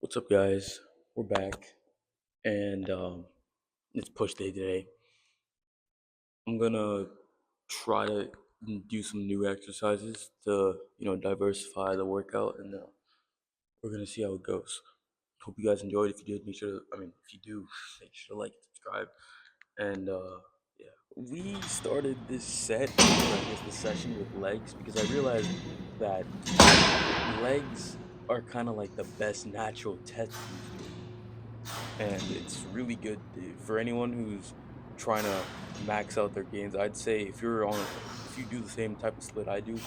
What's up, guys? We're back, and it's push day today. I'm gonna try to do some new exercises to, diversify the workout, and we're gonna see how it goes. Hope you guys enjoyed. If you did, make sure to, if you do, make sure to like, subscribe, and yeah. We started this set, or I guess the session with legs because I realized that legs are kind of like the best natural test booster, and it's really good for anyone who's trying to max out their gains. I'd say if you do the same type of split I do,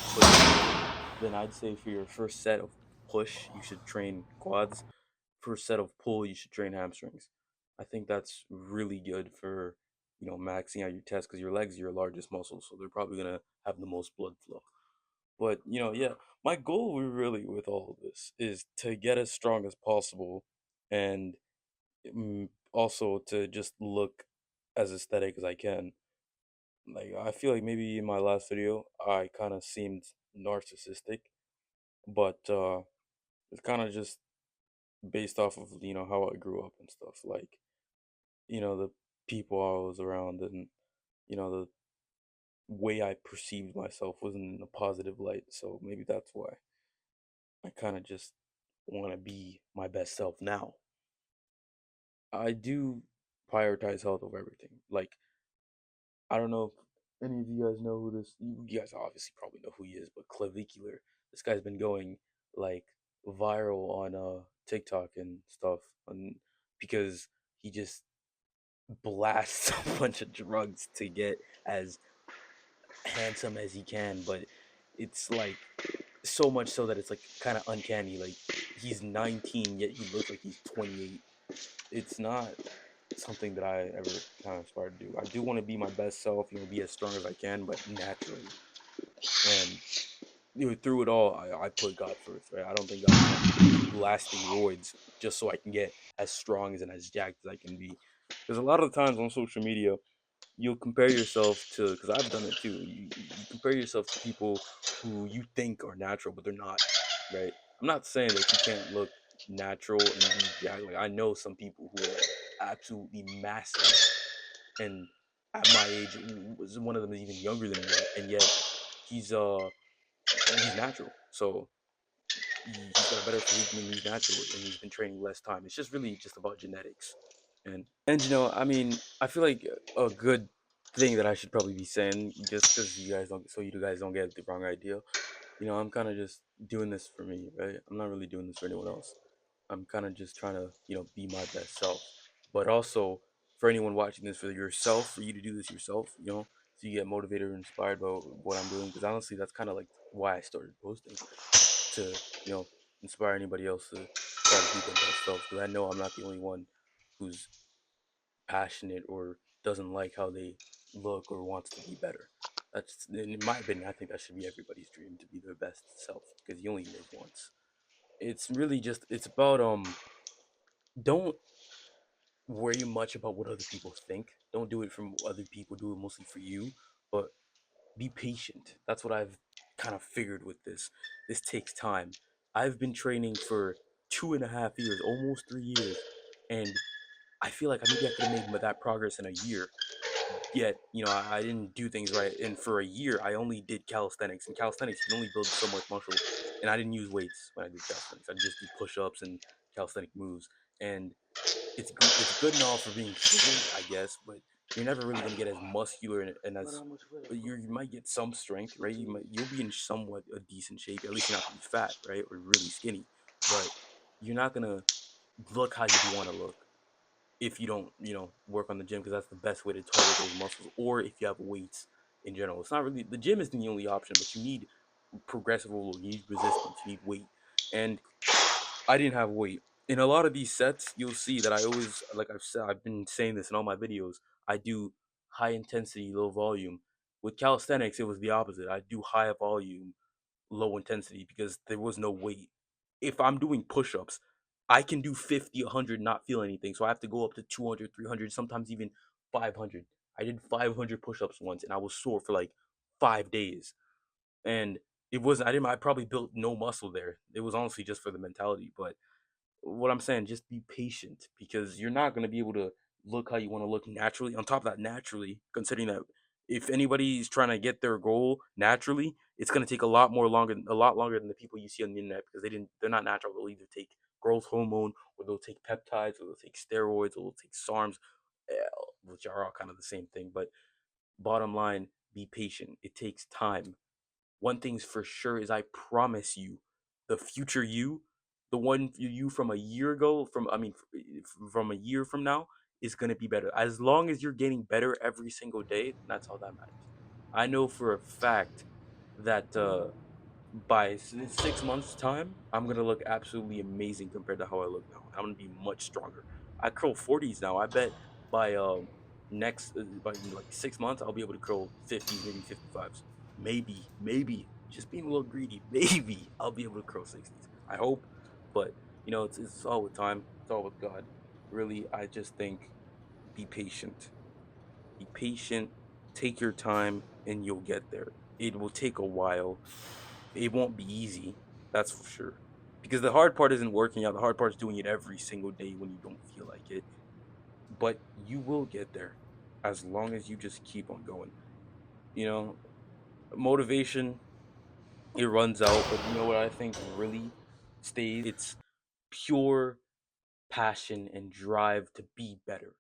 then I'd say for your first set of push, you should train quads. First set of pull, you should train hamstrings. I think that's really good for maxing out your test because your legs are your largest muscle, so they're probably gonna have the most blood flow. But yeah, my goal really with all of this is to get as strong as possible and also to just look as aesthetic as I can. Like I feel like maybe in my last video I kind of seemed narcissistic, but it's kind of just based off of how I grew up and stuff. Like the people I was around and the way I perceived myself wasn't in a positive light. So maybe that's why I kind of just want to be my best self now. I do prioritize health over everything. Like I don't know if any of you guys know who this. You guys obviously probably know who he is, but Clavicular. This guy's been going like viral on TikTok and stuff, and because he just blasts a bunch of drugs to get as handsome as he can, but it's like so much so that it's like kind of uncanny. Like he's 19 yet he looks like he's 28. It's not something that I ever kind of aspire to do. I do want to be my best self, be as strong as I can, but naturally. And through it all, I put God first, right? I don't think I'm gonna be blasting roids just so I can get as strong and as jacked as I can be. Because a lot of the times on social media, you'll compare yourself to, because I've done it too. You compare yourself to people who you think are natural, but they're not, right? I'm not saying that you can't look natural and be jacked. Like I know some people who are like absolutely massive, and at my age, was one of them is even younger than me, and yet he's he's natural. So he's got a better physique than he's natural, and he's been training less time. It's just really just about genetics, and I feel like a good thing that I should probably be saying, just because you guys don't get the wrong idea. I'm kind of just doing this for me, right? I'm not really doing this for anyone else. I'm kind of just trying to, be my best self. But also for anyone watching this, for yourself, for you to do this yourself, so you get motivated or inspired by what I'm doing. Because honestly, that's kind of like why I started posting, to, inspire anybody else to try to be their best selves. Because I know I'm not the only one who's passionate or doesn't like how they look or wants to be better. That's, in my opinion, I think that should be everybody's dream, to be their best self, because you only live once. It's really just, it's about don't worry much about what other people think. Don't do it from other people. Do it mostly for you, but be patient. That's what I've kind of figured with this. This takes time. I've been training for 2.5 years, almost 3 years, and I feel like maybe I could have made that progress in a year. Yet, I didn't do things right. And for a year, I only did calisthenics. And calisthenics, you can only build so much muscle. And I didn't use weights when I did calisthenics. I just do push-ups and calisthenic moves. And it's good and all for being fit, I guess, but you're never really gonna get as muscular and as, but you might get some strength, right? You'll be in somewhat a decent shape. At least you're not gonna be fat, right, or really skinny. But you're not gonna look how you want to look if you don't, work on the gym, because that's the best way to target those muscles. Or if you have weights in general, it's not really, the gym isn't the only option, but you need progressive overload, you need resistance, you need weight. And I didn't have weight. In a lot of these sets, you'll see that I always, like I've said, I've been saying this in all my videos, I do high intensity, low volume. With calisthenics, it was the opposite. I do high volume, low intensity, because there was no weight. If I'm doing push-ups, I can do 50, 100, not feel anything. So I have to go up to 200, 300, sometimes even 500. I did 500 push-ups once, and I was sore for like 5 days. And it wasn't, I probably built no muscle there. It was honestly just for the mentality. But what I'm saying, just be patient because you're not gonna be able to look how you want to look naturally. On top of that, naturally, considering that if anybody's trying to get their goal naturally, it's gonna take a lot longer than the people you see on the internet because they're not natural. They'll either take growth hormone, or they'll take peptides, or they'll take steroids, or they'll take SARMs, eh, which are all kind of the same thing. But bottom line, be patient. It takes time. One thing's for sure is I promise you, the future you, the one you from a year ago, from a year from now, is gonna be better. As long as you're getting better every single day, that's all that matters. I know for a fact that by 6 months time, I'm gonna look absolutely amazing compared to how I look now. I'm gonna be much stronger. I curl 40s now. I bet by by like 6 months, I'll be able to curl 50s, maybe 55s, maybe just being a little greedy. Maybe I'll be able to curl 60s. I hope, but it's all with time. It's all with God. Really, I just think be patient. Be patient. Take your time, and you'll get there. It will take a while. It won't be easy, that's for sure. Because the hard part isn't working out. The hard part is doing it every single day when you don't feel like it. But you will get there as long as you just keep on going. You know, motivation, it runs out. But you know what I think really stays? It's pure passion and drive to be better.